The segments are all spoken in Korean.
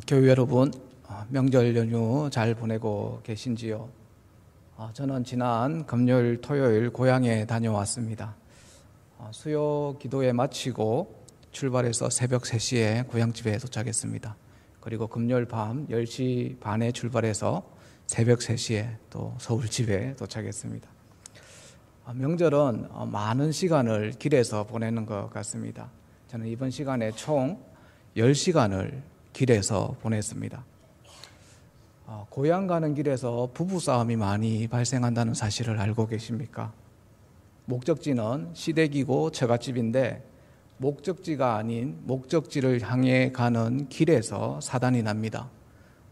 교회 여러분, 명절 연휴 잘 보내고 계신지요? 저는 지난 금요일, 토요일 고향에 다녀왔습니다. 수요 기도회 마치고 출발해서 새벽 3시에 고향집에 도착했습니다. 그리고 금요일 밤 10시 반에 출발해서 새벽 3시에 또 서울집에 도착했습니다. 명절은 많은 시간을 길에서 보내는 것 같습니다. 저는 이번 시간에 총 10시간을 길에서 보냈습니다. 고향 가는 길에서 부부싸움이 많이 발생한다는 사실을 알고 계십니까? 목적지는 시댁이고 처갓집인데 목적지가 아닌 목적지를 향해 가는 길에서 사단이 납니다.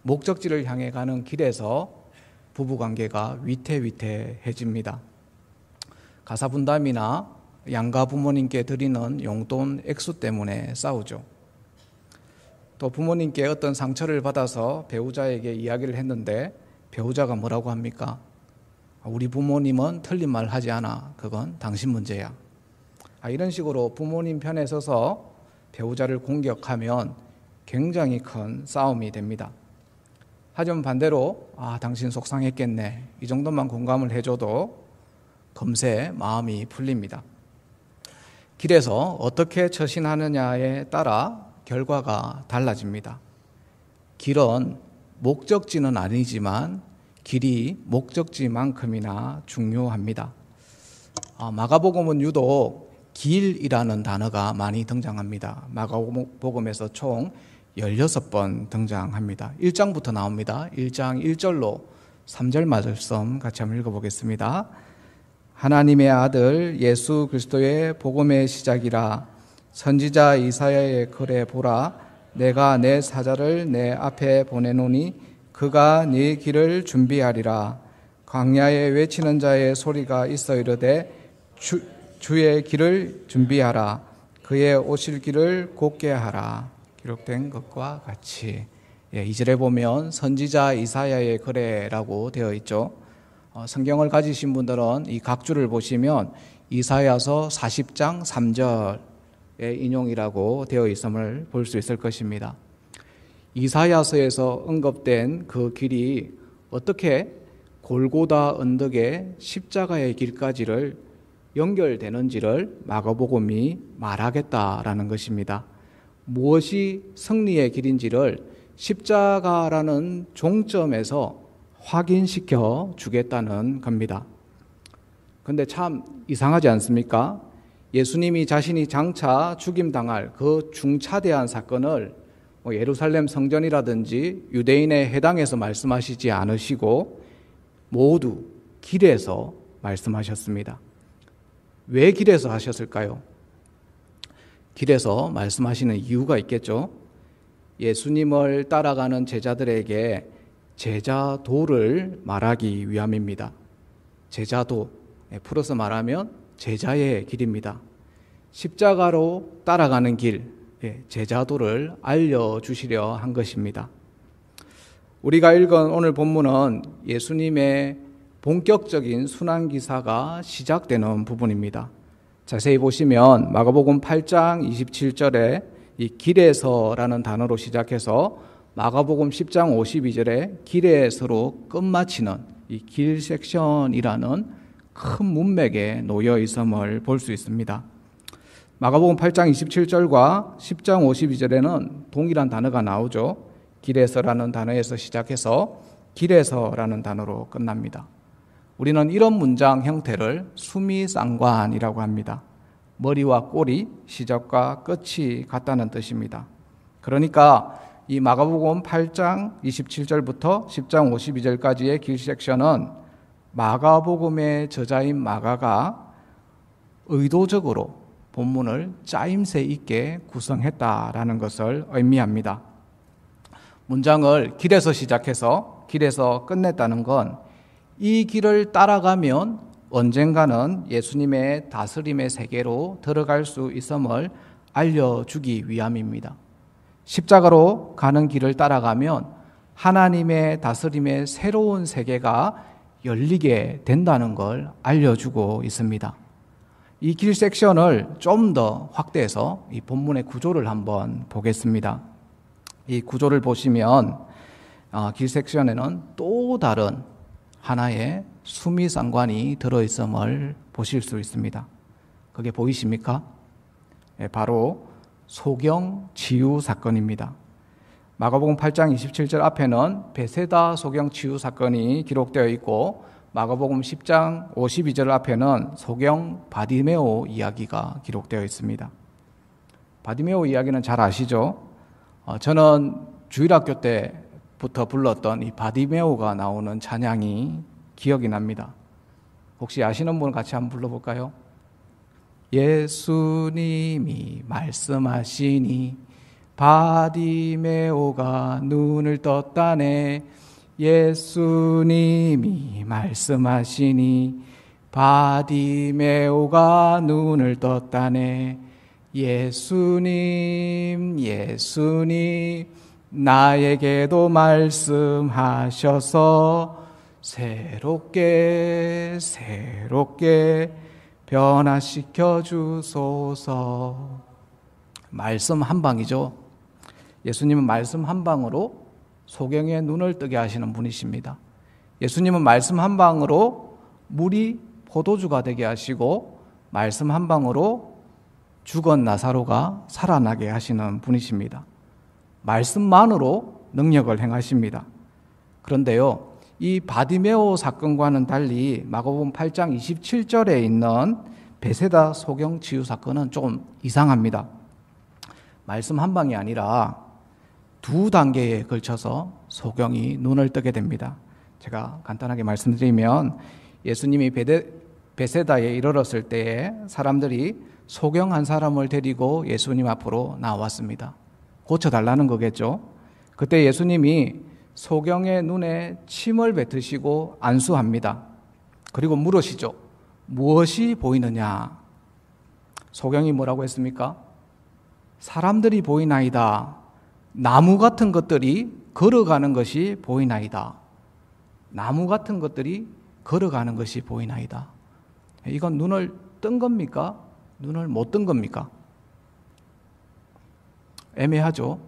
목적지를 향해 가는 길에서 부부관계가 위태위태해집니다. 가사분담이나 양가 부모님께 드리는 용돈 액수 때문에 싸우죠. 또 부모님께 어떤 상처를 받아서 배우자에게 이야기를 했는데 배우자가 뭐라고 합니까? 우리 부모님은 틀린 말 하지 않아. 그건 당신 문제야. 이런 식으로 부모님 편에 서서 배우자를 공격하면 굉장히 큰 싸움이 됩니다. 하지만 반대로 당신 속상했겠네. 이 정도만 공감을 해줘도 금세 마음이 풀립니다. 길에서 어떻게 처신하느냐에 따라 결과가 달라집니다. 길은 목적지는 아니지만 길이 목적지만큼이나 중요합니다. 마가복음은 유독 길이라는 단어가 많이 등장합니다. 마가복음에서 총 16번 등장합니다. 1장부터 나옵니다. 1장 1절로 3절 말씀 같이 한번 읽어보겠습니다. 하나님의 아들 예수 그리스도의 복음의 시작이라. 선지자 이사야의 글에 보라. 내가 내 사자를 내 앞에 보내노니 그가 네 길을 준비하리라. 광야에 외치는 자의 소리가 있어 이르되 주의 길을 준비하라. 그의 오실 길을 곧게 하라. 기록된 것과 같이 2절에 보면 선지자 이사야의 글에라고 되어 있죠. 성경을 가지신 분들은 이 각주를 보시면 이사야서 40장 3절 인용이라고 되어 있음을 볼 수 있을 것입니다. 이사야서에서 언급된 그 길이 어떻게 골고다 언덕의 십자가의 길까지를 연결되는지를 마가복음이 말하겠다라는 것입니다. 무엇이 승리의 길인지를 십자가라는 종점에서 확인시켜 주겠다는 겁니다. 그런데 참 이상하지 않습니까? 예수님이 자신이 장차 죽임당할 그 중차대한 사건을 예루살렘 성전이라든지 유대인의 회당에서 말씀하시지 않으시고 모두 길에서 말씀하셨습니다. 왜 길에서 하셨을까요? 길에서 말씀하시는 이유가 있겠죠. 예수님을 따라가는 제자들에게 제자도를 말하기 위함입니다. 제자도, 풀어서 말하면 제자의 길입니다. 십자가로 따라가는 길, 제자도를 알려주시려 한 것입니다. 우리가 읽은 오늘 본문은 예수님의 본격적인 순환기사가 시작되는 부분입니다. 자세히 보시면 마가복음 8장 27절에 이 길에서라는 단어로 시작해서 마가복음 10장 52절에 길에서로 끝마치는 이 길 섹션이라는 큰 문맥에 놓여 있음을 볼 수 있습니다. 마가복음 8장 27절과 10장 52절에는 동일한 단어가 나오죠. 길에서라는 단어에서 시작해서 길에서라는 단어로 끝납니다. 우리는 이런 문장 형태를 수미상관이라고 합니다. 머리와 꼬리, 시작과 끝이 같다는 뜻입니다. 그러니까 이 마가복음 8장 27절부터 10장 52절까지의 길 섹션은 마가복음의 저자인 마가가 의도적으로 본문을 짜임새 있게 구성했다라는 것을 의미합니다. 문장을 길에서 시작해서 길에서 끝냈다는 건 이 길을 따라가면 언젠가는 예수님의 다스림의 세계로 들어갈 수 있음을 알려주기 위함입니다. 십자가로 가는 길을 따라가면 하나님의 다스림의 새로운 세계가 열리게 된다는 걸 알려주고 있습니다. 이 길 섹션을 좀 더 확대해서 이 본문의 구조를 한번 보겠습니다. 이 구조를 보시면 길 섹션에는 또 다른 하나의 수미상관이 들어있음을 보실 수 있습니다. 그게 보이십니까? 바로 소경치유 사건입니다. 마가복음 8장 27절 앞에는 베세다 소경치유 사건이 기록되어 있고 마가복음 10장 52절 앞에는 소경 바디메오 이야기가 기록되어 있습니다. 바디메오 이야기는 잘 아시죠? 저는 주일학교 때부터 불렀던 이 바디메오가 나오는 찬양이 기억이 납니다. 혹시 아시는 분 같이 한번 불러볼까요? 예수님이 말씀하시니 바디메오가 눈을 떴다네. 예수님이 말씀하시니 바디메오가 눈을 떴다네. 예수님 나에게도 말씀하셔서 새롭게 변화시켜 주소서. 말씀 한 방이죠. 예수님은 말씀 한 방으로 소경의 눈을 뜨게 하시는 분이십니다. 예수님은 말씀 한 방으로 물이 포도주가 되게 하시고 말씀 한 방으로 죽은 나사로가 살아나게 하시는 분이십니다. 말씀만으로 능력을 행하십니다. 그런데요, 이 바디메오 사건과는 달리 마가복음 8장 27절에 있는 베세다 소경치유 사건은 조금 이상합니다. 말씀 한 방이 아니라 두 단계에 걸쳐서 소경이 눈을 뜨게 됩니다. 제가 간단하게 말씀드리면 예수님이 베세다에 이르렀을 때에 사람들이 소경 한 사람을 데리고 예수님 앞으로 나왔습니다. 고쳐달라는 거겠죠. 그때 예수님이 소경의 눈에 침을 뱉으시고 안수합니다. 그리고 물으시죠. 무엇이 보이느냐? 소경이 뭐라고 했습니까? 사람들이 보이나이다. 나무 같은 것들이 걸어가는 것이 보이나이다. 나무 같은 것들이 걸어가는 것이 보이나이다. 이건 눈을 뜬 겁니까? 눈을 못 뜬 겁니까? 애매하죠.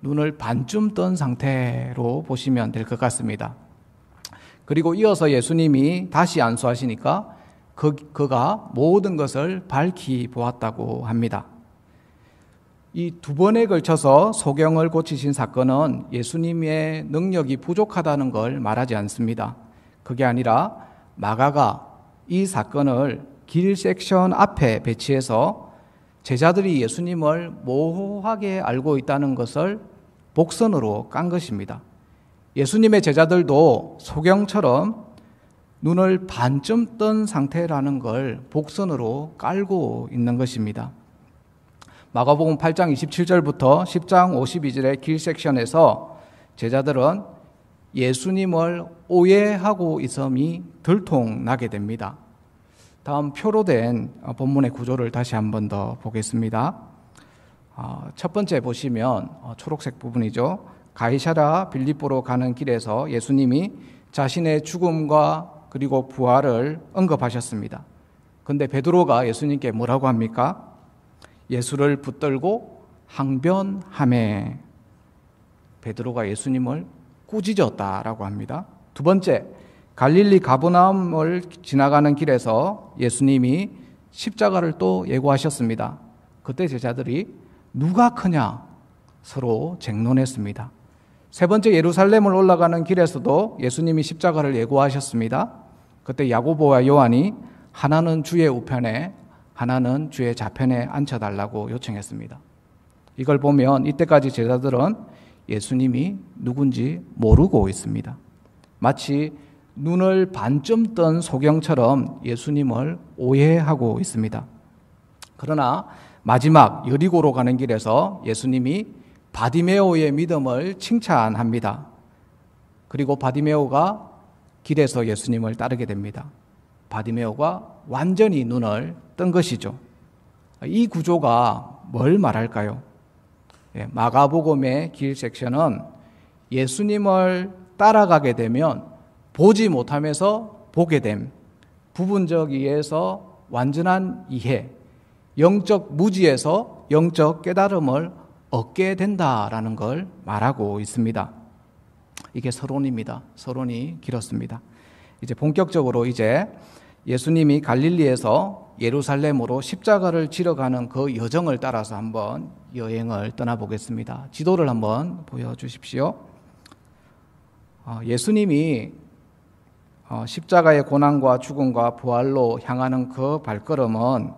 눈을 반쯤 뜬 상태로 보시면 될 것 같습니다. 그리고 이어서 예수님이 다시 안수하시니까 그가 모든 것을 밝히 보았다고 합니다. 이 두 번에 걸쳐서 소경을 고치신 사건은 예수님의 능력이 부족하다는 걸 말하지 않습니다. 그게 아니라 마가가 이 사건을 길 섹션 앞에 배치해서 제자들이 예수님을 모호하게 알고 있다는 것을 복선으로 깐 것입니다. 예수님의 제자들도 소경처럼 눈을 반쯤 뜬 상태라는 걸 복선으로 깔고 있는 것입니다. 마가복음 8장 27절부터 10장 52절의 길 섹션에서 제자들은 예수님을 오해하고 있음이 들통나게 됩니다. 다음 표로 된 본문의 구조를 다시 한 번 더 보겠습니다. 첫 번째 보시면 초록색 부분이죠. 가이사랴 빌립보로 가는 길에서 예수님이 자신의 죽음과 그리고 부활을 언급하셨습니다. 그런데 베드로가 예수님께 뭐라고 합니까? 예수를 붙들고 항변하매. 베드로가 예수님을 꾸짖었다라고 합니다. 두 번째, 갈릴리 가버나움을 지나가는 길에서 예수님이 십자가를 또 예고하셨습니다. 그때 제자들이 누가 크냐 서로 쟁론했습니다. 세 번째, 예루살렘을 올라가는 길에서도 예수님이 십자가를 예고하셨습니다. 그때 야고보와 요한이 하나는 주의 우편에 하나는 주의 좌편에 앉혀달라고 요청했습니다. 이걸 보면 이때까지 제자들은 예수님이 누군지 모르고 있습니다. 마치 눈을 반쯤 뜬 소경처럼 예수님을 오해하고 있습니다. 그러나 마지막 여리고로 가는 길에서 예수님이 바디메오의 믿음을 칭찬합니다. 그리고 바디메오가 길에서 예수님을 따르게 됩니다. 바디메오가 완전히 눈을 뜬 것이죠. 이 구조가 뭘 말할까요? 마가복음의 길 섹션은 예수님을 따라가게 되면 보지 못하면서 보게 됨, 부분적 이해에서 완전한 이해, 영적 무지에서 영적 깨달음을 얻게 된다라는 걸 말하고 있습니다. 이게 서론입니다. 서론이 길었습니다. 이제 본격적으로 이제 예수님이 갈릴리에서 예루살렘으로 십자가를 지러 가는 그 여정을 따라서 한번 여행을 떠나보겠습니다. 지도를 한번 보여주십시오. 예수님이 십자가의 고난과 죽음과 부활로 향하는 그 발걸음은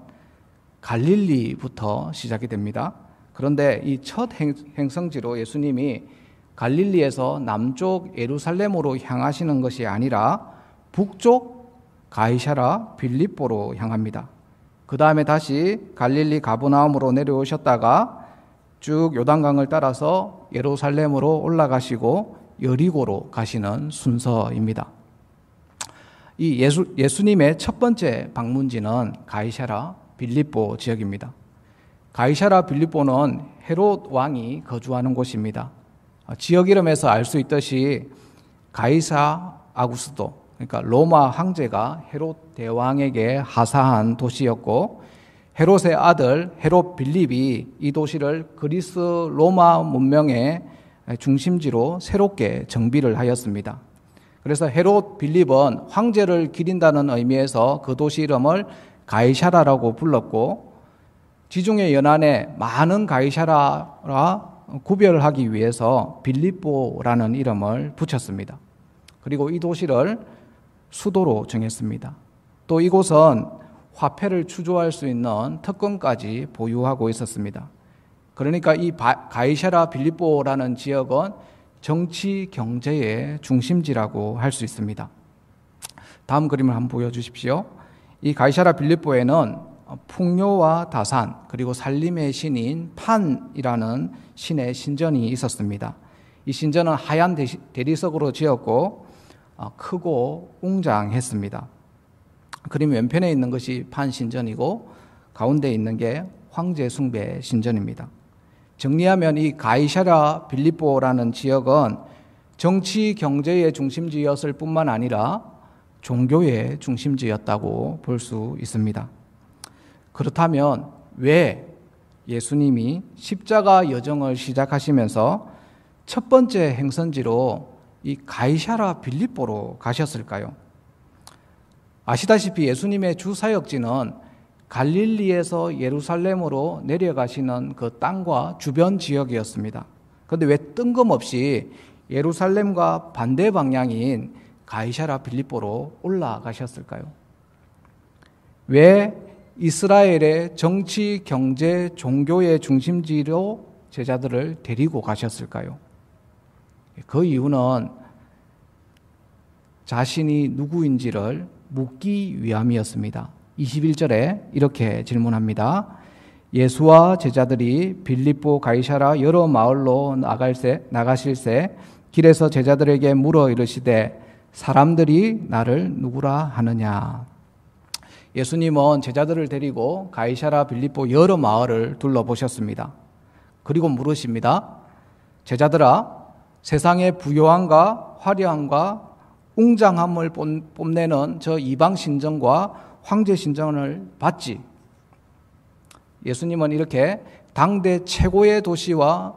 갈릴리부터 시작이 됩니다. 그런데 이 첫 행성지로 예수님이 갈릴리에서 남쪽 예루살렘으로 향하시는 것이 아니라 북쪽 가이사랴 빌립보로 향합니다. 그 다음에 다시 갈릴리 가버나움으로 내려오셨다가 쭉 요단강을 따라서 예루살렘으로 올라가시고 여리고로 가시는 순서입니다. 이 예수님의 첫 번째 방문지는 가이사랴 빌립보 지역입니다. 가이사랴 빌립보는 헤롯 왕이 거주하는 곳입니다. 지역 이름에서 알 수 있듯이 가이사 아구스도, 그러니까 로마 황제가 헤롯 대왕에게 하사한 도시였고, 헤롯의 아들 헤롯 빌립이 이 도시를 그리스 로마 문명의 중심지로 새롭게 정비를 하였습니다. 그래서 헤롯 빌립은 황제를 기린다는 의미에서 그 도시 이름을 가이사랴라고 불렀고, 지중해 연안에 많은 가이사랴와 구별하기 위해서 빌립보라는 이름을 붙였습니다. 그리고 이 도시를 수도로 정했습니다. 또 이곳은 화폐를 추조할 수 있는 특권까지 보유하고 있었습니다. 그러니까 이 가이사랴 빌립보라는 지역은 정치 경제의 중심지라고 할 수 있습니다. 다음 그림을 한번 보여주십시오. 이 가이사랴 빌립보에는 풍요와 다산 그리고 살림의 신인 판이라는 신의 신전이 있었습니다. 이 신전은 하얀 대리석으로 지었고 크고 웅장했습니다. 그림 왼편에 있는 것이 판 신전이고 가운데 있는 게 황제 숭배 신전입니다. 정리하면 이 가이사랴 빌립보라는 지역은 정치 경제의 중심지였을 뿐만 아니라 종교의 중심지였다고 볼 수 있습니다. 그렇다면 왜 예수님이 십자가 여정을 시작하시면서 첫 번째 행선지로 이 가이사랴 빌립보로 가셨을까요? 아시다시피 예수님의 주 사역지는 갈릴리에서 예루살렘으로 내려가시는 그 땅과 주변 지역이었습니다. 그런데 왜 뜬금없이 예루살렘과 반대 방향인 가이사랴 빌립보로 올라가셨을까요? 왜 이스라엘의 정치, 경제, 종교의 중심지로 제자들을 데리고 가셨을까요? 그 이유는 자신이 누구인지를 묻기 위함이었습니다. 21절에 이렇게 질문합니다. 예수와 제자들이 빌립보 가이사랴 여러 마을로 나가실새 길에서 제자들에게 물어 이르시되 사람들이 나를 누구라 하느냐. 예수님은 제자들을 데리고 가이사랴 빌립보 여러 마을을 둘러보셨습니다. 그리고 물으십니다. 제자들아, 세상의 부요함과 화려함과 웅장함을 뽐내는 저 이방 신전과 황제 신전을 봤지? 예수님은 이렇게 당대 최고의 도시와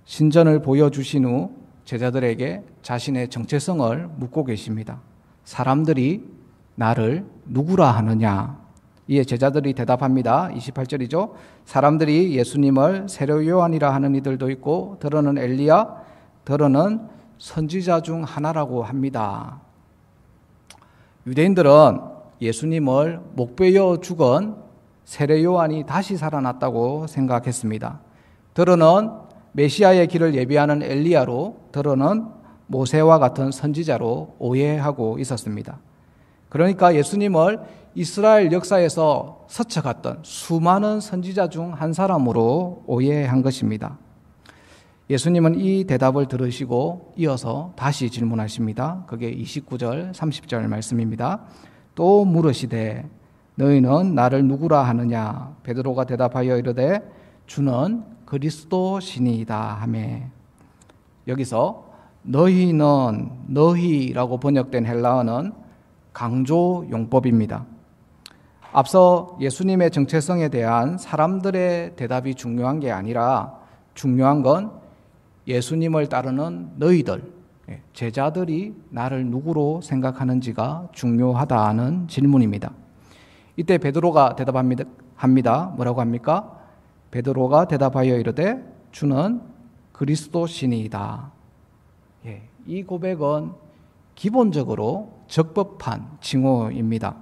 신전을 보여주신 후 제자들에게 자신의 정체성을 묻고 계십니다. 사람들이 나를 누구라 하느냐? 이에 제자들이 대답합니다. 28절이죠. 사람들이 예수님을 세례 요한이라 하는 이들도 있고 더러는 엘리야, 더러는 선지자 중 하나라고 합니다. 유대인들은 예수님을 목베어 죽은 세례 요한이 다시 살아났다고 생각했습니다. 더러는 메시아의 길을 예비하는 엘리야로, 더러는 모세와 같은 선지자로 오해하고 있었습니다. 그러니까 예수님을 이스라엘 역사에서 스쳐갔던 수많은 선지자 중 한 사람으로 오해한 것입니다. 예수님은 이 대답을 들으시고 이어서 다시 질문하십니다. 그게 29절, 30절 말씀입니다. 또 물으시되 너희는 나를 누구라 하느냐? 베드로가 대답하여 이르되 주는 그리스도시니이다 하매. 여기서 너희라고 번역된 헬라어는 강조 용법입니다. 앞서 예수님의 정체성에 대한 사람들의 대답이 중요한 게 아니라 중요한 건 예수님을 따르는 너희들, 제자들이 나를 누구로 생각하는지가 중요하다는 질문입니다. 이때 베드로가 대답합니다. 뭐라고 합니까? 베드로가 대답하여 이르되 주는 그리스도시니이다. 이 고백은 기본적으로 적법한 징후입니다.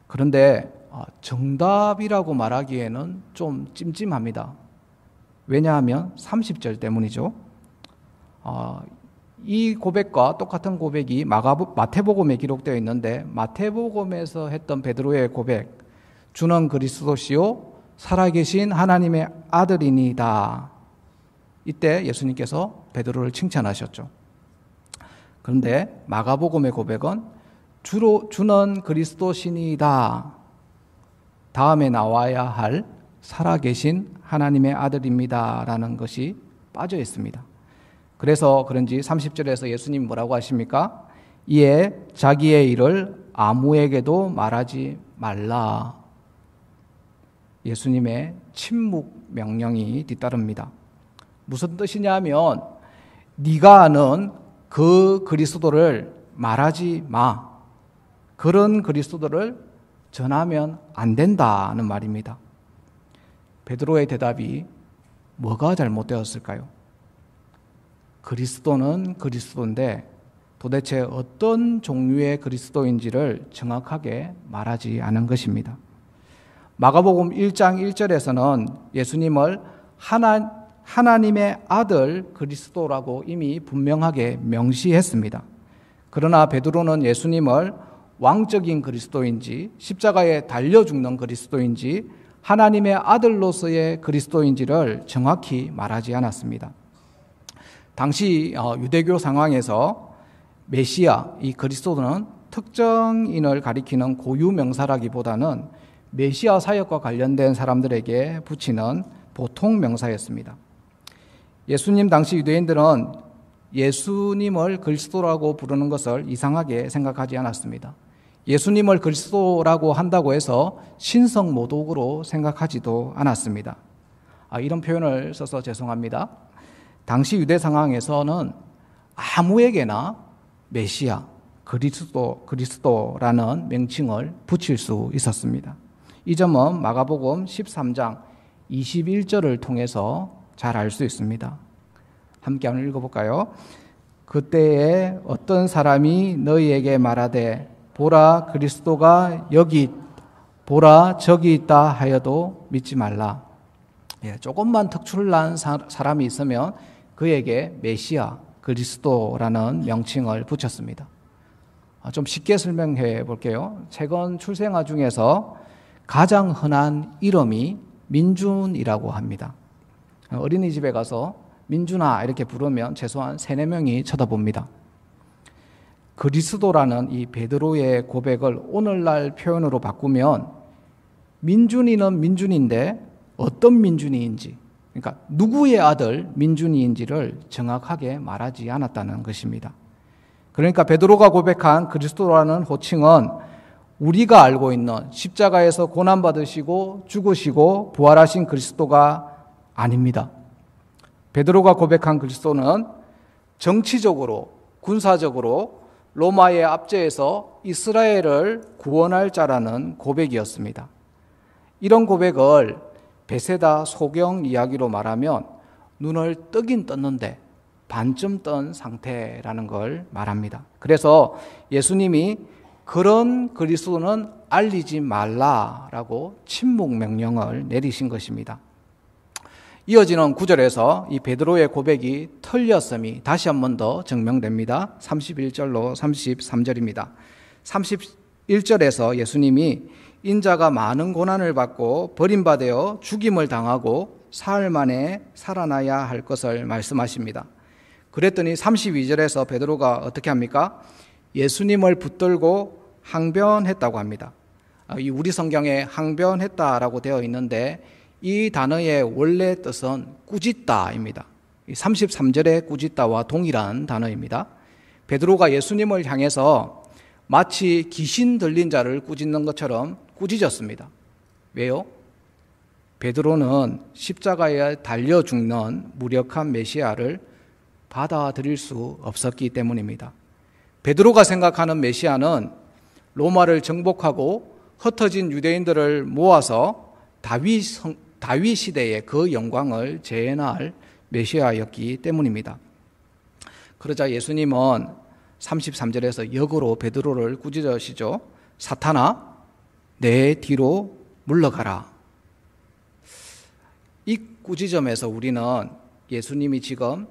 그런데 정답이라고 말하기에는 좀 찜찜합니다. 왜냐하면 30절 때문이죠. 이 고백과 똑같은 고백이 마태복음에 기록되어 있는데 마태복음에서 했던 베드로의 고백, 주는 그리스도시요 살아계신 하나님의 아들이니이다. 이때 예수님께서 베드로를 칭찬하셨죠. 그런데 마가복음의 고백은 주는 그리스도시니이다. 다음에 나와야 할 살아계신 하나님의 아들입니다. 라는 것이 빠져 있습니다. 그래서 그런지 30절에서 예수님 뭐라고 하십니까? 이에 자기의 일을 아무에게도 말하지 말라. 예수님의 침묵 명령이 뒤따릅니다. 무슨 뜻이냐면 네가 아는 그 그리스도를 말하지 마. 그런 그리스도를 전하면 안 된다는 말입니다. 베드로의 대답이 뭐가 잘못되었을까요? 그리스도는 그리스도인데 도대체 어떤 종류의 그리스도인지를 정확하게 말하지 않은 것입니다. 마가복음 1장 1절에서는 예수님을 하나님의 아들 그리스도라고 이미 분명하게 명시했습니다. 그러나 베드로는 예수님을 왕적인 그리스도인지 십자가에 달려 죽는 그리스도인지 하나님의 아들로서의 그리스도인지를 정확히 말하지 않았습니다. 당시 유대교 상황에서 메시아, 이 그리스도는 특정인을 가리키는 고유 명사라기보다는 메시아 사역과 관련된 사람들에게 붙이는 보통 명사였습니다. 예수님 당시 유대인들은 예수님을 그리스도라고 부르는 것을 이상하게 생각하지 않았습니다. 예수님을 그리스도라고 한다고 해서 신성모독으로 생각하지도 않았습니다. 이런 표현을 써서 죄송합니다. 당시 유대 상황에서는 아무에게나 메시아, 그리스도라는 명칭을 붙일 수 있었습니다. 이 점은 마가복음 13장 21절을 통해서 잘 알 수 있습니다. 함께 한번 읽어볼까요? 그때에 어떤 사람이 너희에게 말하되 보라 그리스도가 보라 저기 있다 하여도 믿지 말라. 조금만 특출난 사람이 있으면 그에게 메시아, 그리스도라는 명칭을 붙였습니다. 좀 쉽게 설명해 볼게요. 최근 출생아 중에서 가장 흔한 이름이 민준이라고 합니다. 어린이집에 가서 민준아 이렇게 부르면 최소한 3-4명이 쳐다봅니다. 그리스도라는 이 베드로의 고백을 오늘날 표현으로 바꾸면 민준이는 민준인데 어떤 민준이인지, 그러니까 누구의 아들 민준이인지를 정확하게 말하지 않았다는 것입니다. 그러니까 베드로가 고백한 그리스도라는 호칭은 우리가 알고 있는 십자가에서 고난받으시고 죽으시고 부활하신 그리스도가 아닙니다. 베드로가 고백한 그리스도는 정치적으로, 군사적으로 로마의 압제에서 이스라엘을 구원할 자라는 고백이었습니다. 이런 고백을 베세다 소경 이야기로 말하면 눈을 뜨긴 떴는데 반쯤 뜬 상태라는 걸 말합니다. 그래서 예수님이 그런 그리스도는 알리지 말라라고 침묵 명령을 내리신 것입니다. 이어지는 9절에서 이 베드로의 고백이 틀렸음이 다시 한 번 더 증명됩니다. 31절로 33절입니다. 31절에서 예수님이 인자가 많은 고난을 받고 버림받아 죽임을 당하고 사흘 만에 살아나야 할 것을 말씀하십니다. 그랬더니 32절에서 베드로가 어떻게 합니까? 예수님을 붙들고 항변했다고 합니다. 이 우리 성경에 항변했다라고 되어 있는데 이 단어의 원래 뜻은 꾸짖다입니다. 33절의 꾸짖다와 동일한 단어입니다. 베드로가 예수님을 향해서 마치 귀신 들린 자를 꾸짖는 것처럼 꾸짖었습니다. 왜요? 베드로는 십자가에 달려 죽는 무력한 메시아를 받아들일 수 없었기 때문입니다. 베드로가 생각하는 메시아는 로마를 정복하고 흩어진 유대인들을 모아서 다윗 시대의 그 영광을 재현할 메시아였기 때문입니다. 그러자 예수님은 33절에서 역으로 베드로를 꾸짖으시죠. 사탄아, 내 뒤로 물러가라. 이 꾸짖음에서 우리는 예수님이 지금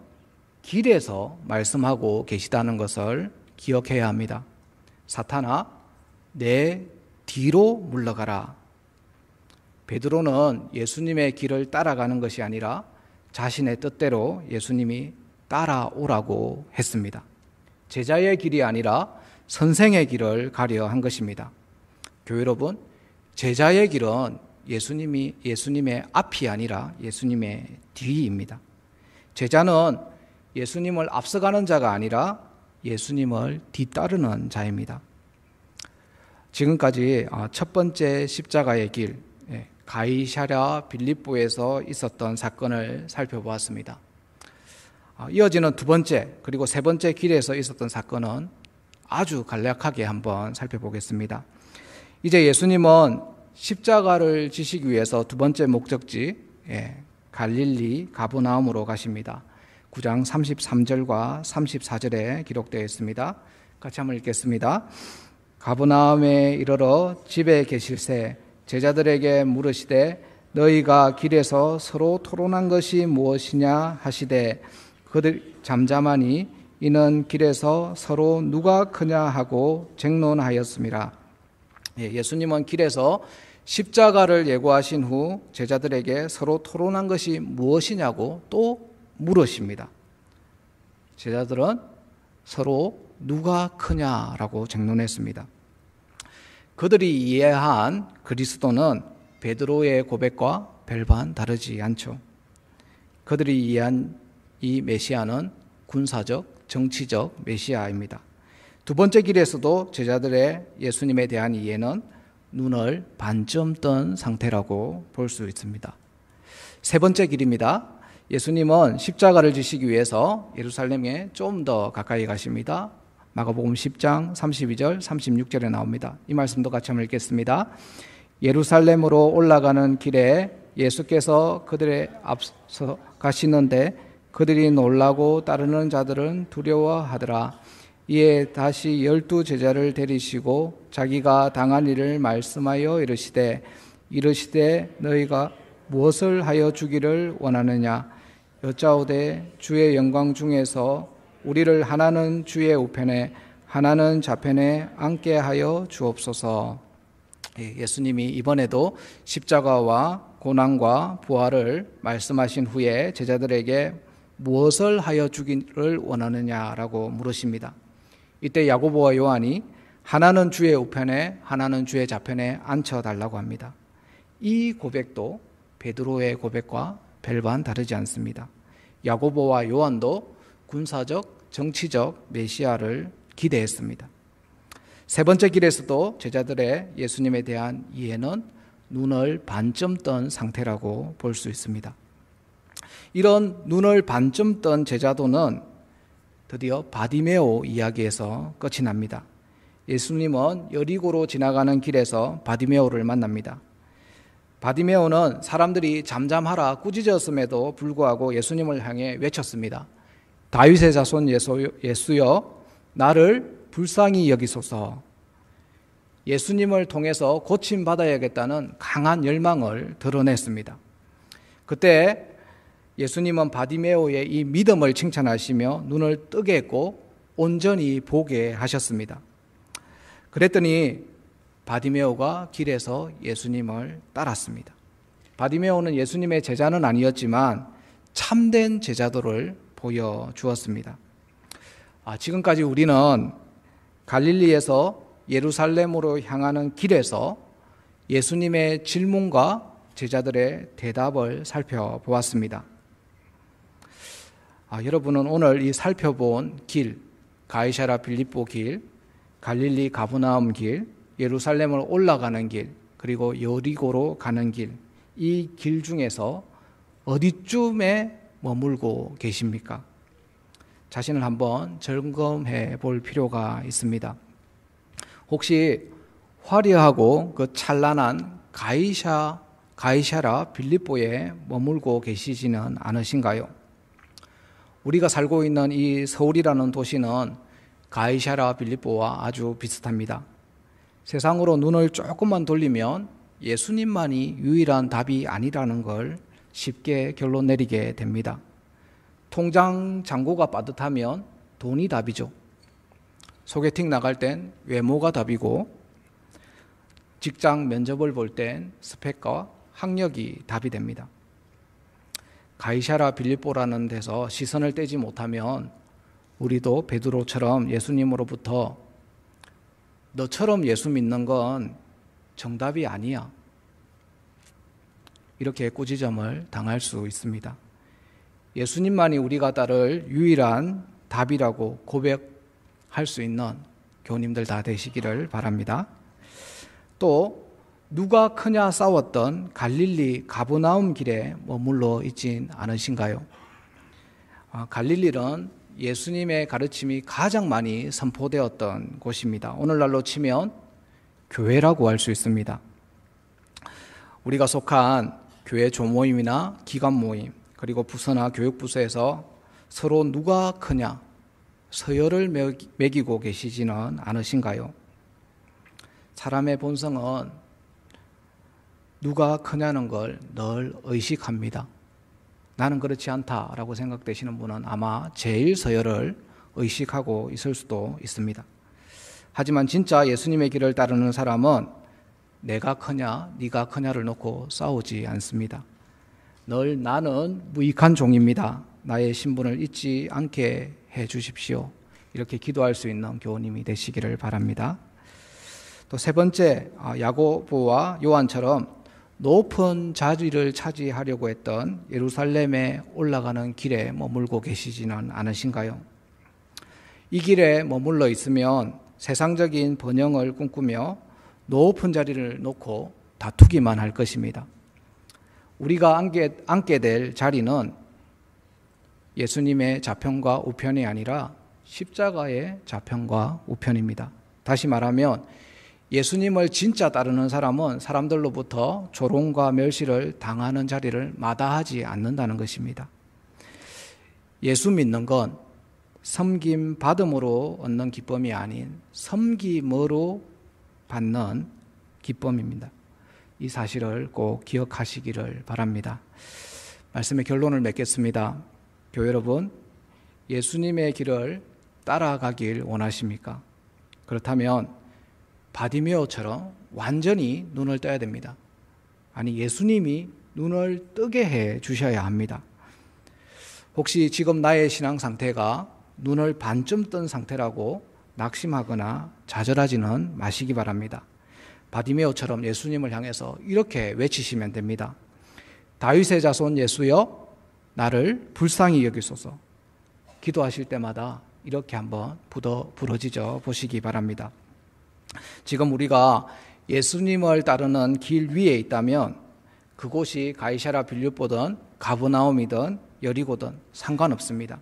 길에서 말씀하고 계시다는 것을 기억해야 합니다. 사탄아, 내 뒤로 물러가라. 베드로는 예수님의 길을 따라가는 것이 아니라 자신의 뜻대로 예수님이 따라오라고 했습니다. 제자의 길이 아니라 선생의 길을 가려 한 것입니다. 교회 여러분, 제자의 길은 예수님의 앞이 아니라 예수님의 뒤입니다. 제자는 예수님을 앞서가는 자가 아니라 예수님을 뒤따르는 자입니다. 지금까지 첫 번째 십자가의 길, 가이사랴 빌립보에서 있었던 사건을 살펴보았습니다. 이어지는 두 번째 그리고 세 번째 길에서 있었던 사건은 아주 간략하게 한번 살펴보겠습니다. 이제 예수님은 십자가를 지시기 위해서 두 번째 목적지 갈릴리 가버나움으로 가십니다. 9장 33절과 34절에 기록되어 있습니다. 같이 한번 읽겠습니다. 가버나움에 이르러 집에 계실새 제자들에게 물으시되 너희가 길에서 서로 토론한 것이 무엇이냐 하시되 그들 잠잠하니 이는 길에서 서로 누가 크냐 하고 쟁론하였습니다. 예수님은 길에서 십자가를 예고하신 후 제자들에게 서로 토론한 것이 무엇이냐고 또 물으십니다. 제자들은 서로 누가 크냐라고 쟁론했습니다. 그들이 이해한 그리스도는 베드로의 고백과 별반 다르지 않죠. 그들이 이해한 이 메시아는 군사적, 정치적 메시아입니다. 두 번째 길에서도 제자들의 예수님에 대한 이해는 눈을 반쯤 뜬 상태라고 볼 수 있습니다. 세 번째 길입니다. 예수님은 십자가를 지시기 위해서 예루살렘에 좀 더 가까이 가십니다. 마가복음 10장 32절 36절에 나옵니다. 이 말씀도 같이 한번 읽겠습니다. 예루살렘으로 올라가는 길에 예수께서 그들의 앞서 가시는데 그들이 놀라고 따르는 자들은 두려워하더라. 이에 다시 12 제자를 데리시고 자기가 당한 일을 말씀하여 이르시되 너희가 무엇을 하여 주기를 원하느냐 여짜오되 주의 영광 중에서 우리를 하나는 주의 우편에 하나는 좌편에 앉게 하여 주옵소서. 예수님이 이번에도 십자가와 고난과 부활을 말씀하신 후에 제자들에게 무엇을 하여 주기를 원하느냐라고 물으십니다. 이때 야고보와 요한이 하나는 주의 우편에 하나는 주의 좌편에 앉혀달라고 합니다. 이 고백도 베드로의 고백과 별반 다르지 않습니다. 야고보와 요한도 군사적, 정치적 메시아를 기대했습니다. 세 번째 길에서도 제자들의 예수님에 대한 이해는 눈을 반쯤 뜬 상태라고 볼 수 있습니다. 이런 눈을 반쯤 뜬 제자도는 드디어 바디메오 이야기에서 끝이 납니다. 예수님은 여리고로 지나가는 길에서 바디메오를 만납니다. 바디메오는 사람들이 잠잠하라 꾸짖었음에도 불구하고 예수님을 향해 외쳤습니다. 다윗의 자손 예수여 나를 불쌍히 여기소서. 예수님을 통해서 고침받아야겠다는 강한 열망을 드러냈습니다. 그때 예수님은 바디메오의 이 믿음을 칭찬하시며 눈을 뜨게 했고 온전히 보게 하셨습니다. 그랬더니 바디메오가 길에서 예수님을 따랐습니다. 바디메오는 예수님의 제자는 아니었지만 참된 제자도를 보여주었습니다. 지금까지 우리는 갈릴리에서 예루살렘으로 향하는 길에서 예수님의 질문과 제자들의 대답을 살펴보았습니다. 여러분은 오늘 이 살펴본 길, 가이사랴 빌립보 길, 갈릴리 가버나움 길, 예루살렘을 올라가는 길, 그리고 여리고로 가는 길, 이 길 중에서 어디쯤에 머물고 계십니까? 자신을 한번 점검해 볼 필요가 있습니다. 혹시 화려하고 그 찬란한 가이샤라 빌립보에 머물고 계시지는 않으신가요? 우리가 살고 있는 이 서울이라는 도시는 가이샤라 빌립보와 아주 비슷합니다. 세상으로 눈을 조금만 돌리면 예수님만이 유일한 답이 아니라는 걸 쉽게 결론 내리게 됩니다. 통장 잔고가 빠듯하면 돈이 답이죠. 소개팅 나갈 땐 외모가 답이고, 직장 면접을 볼 땐 스펙과 학력이 답이 됩니다. 가이사랴 빌립보라는 데서 시선을 떼지 못하면 우리도 베드로처럼 예수님으로부터 너처럼 예수 믿는 건 정답이 아니야, 이렇게 꾸지점을 당할 수 있습니다. 예수님만이 우리가 따를 유일한 답이라고 고백할 수 있는 교우님들 다 되시기를 바랍니다. 또 누가 크냐 싸웠던 갈릴리 가버나움 길에 머물러 있진 않으신가요? 갈릴리는 예수님의 가르침이 가장 많이 선포되었던 곳입니다. 오늘날로 치면 교회라고 할 수 있습니다. 우리가 속한 교회 조모임이나 기관 모임, 그리고 부서나 교육부서에서 서로 누가 크냐 서열을 매기고 계시지는 않으신가요? 사람의 본성은 누가 크냐는 걸 늘 의식합니다. 나는 그렇지 않다라고 생각되시는 분은 아마 제일 서열을 의식하고 있을 수도 있습니다. 하지만 진짜 예수님의 길을 따르는 사람은 내가 크냐 네가 크냐를 놓고 싸우지 않습니다. 늘 나는 무익한 종입니다, 나의 신분을 잊지 않게 해 주십시오, 이렇게 기도할 수 있는 교우님이 되시기를 바랍니다. 또 세 번째, 야고보와 요한처럼 높은 자리를 차지하려고 했던 예루살렘에 올라가는 길에 머물고 계시지는 않으신가요? 이 길에 머물러 있으면 세상적인 번영을 꿈꾸며 높은 자리를 놓고 다투기만 할 것입니다. 우리가 앉게 될 자리는 예수님의 좌편과 우편이 아니라 십자가의 좌편과 우편입니다. 다시 말하면 예수님을 진짜 따르는 사람은 사람들로부터 조롱과 멸시를 당하는 자리를 마다하지 않는다는 것입니다. 예수 믿는 건 섬김 받음으로 얻는 기쁨이 아닌 섬김으로 받는 기쁨입니다. 이 사실을 꼭 기억하시기를 바랍니다. 말씀의 결론을 맺겠습니다. 교회 여러분, 예수님의 길을 따라가길 원하십니까? 그렇다면 바디메오처럼 완전히 눈을 떠야 됩니다. 아니, 예수님이 눈을 뜨게 해 주셔야 합니다. 혹시 지금 나의 신앙 상태가 눈을 반쯤 뜬 상태라고 낙심하거나 좌절하지는 마시기 바랍니다. 바디메오처럼 예수님을 향해서 이렇게 외치시면 됩니다. 다윗의 자손 예수여, 나를 불쌍히 여기소서. 기도하실 때마다 이렇게 한번 부러지져 보시기 바랍니다. 지금 우리가 예수님을 따르는 길 위에 있다면 그곳이 가이사랴 빌립보든 가버나움이든 여리고든 상관없습니다.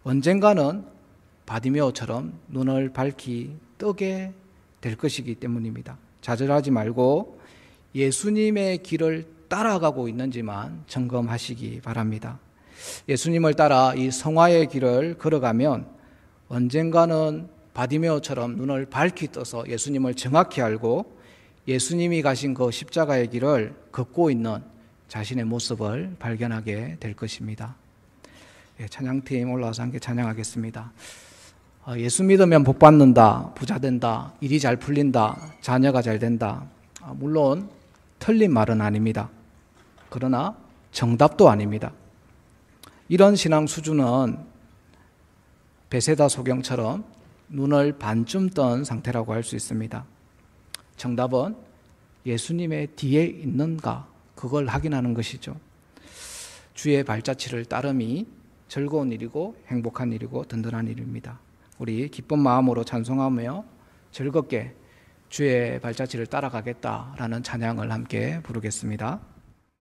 언젠가는 바디메오처럼 눈을 밝히 뜨게 될 것이기 때문입니다. 좌절하지 말고 예수님의 길을 따라가고 있는지만 점검하시기 바랍니다. 예수님을 따라 이 성화의 길을 걸어가면 언젠가는 바디메오처럼 눈을 밝히 떠서 예수님을 정확히 알고 예수님이 가신 그 십자가의 길을 걷고 있는 자신의 모습을 발견하게 될 것입니다. 찬양팀 올라와서 함께 찬양하겠습니다. 예수 믿으면 복 받는다, 부자 된다, 일이 잘 풀린다, 자녀가 잘 된다. 물론 틀린 말은 아닙니다. 그러나 정답도 아닙니다. 이런 신앙 수준은 베세다 소경처럼 눈을 반쯤 뜬 상태라고 할 수 있습니다. 정답은 예수님의 뒤에 있는가, 그걸 확인하는 것이죠. 주의 발자취를 따름이 즐거운 일이고 행복한 일이고 든든한 일입니다. 우리 기쁜 마음으로 찬송하며 즐겁게 주의 발자취를 따라가겠다라는 찬양을 함께 부르겠습니다.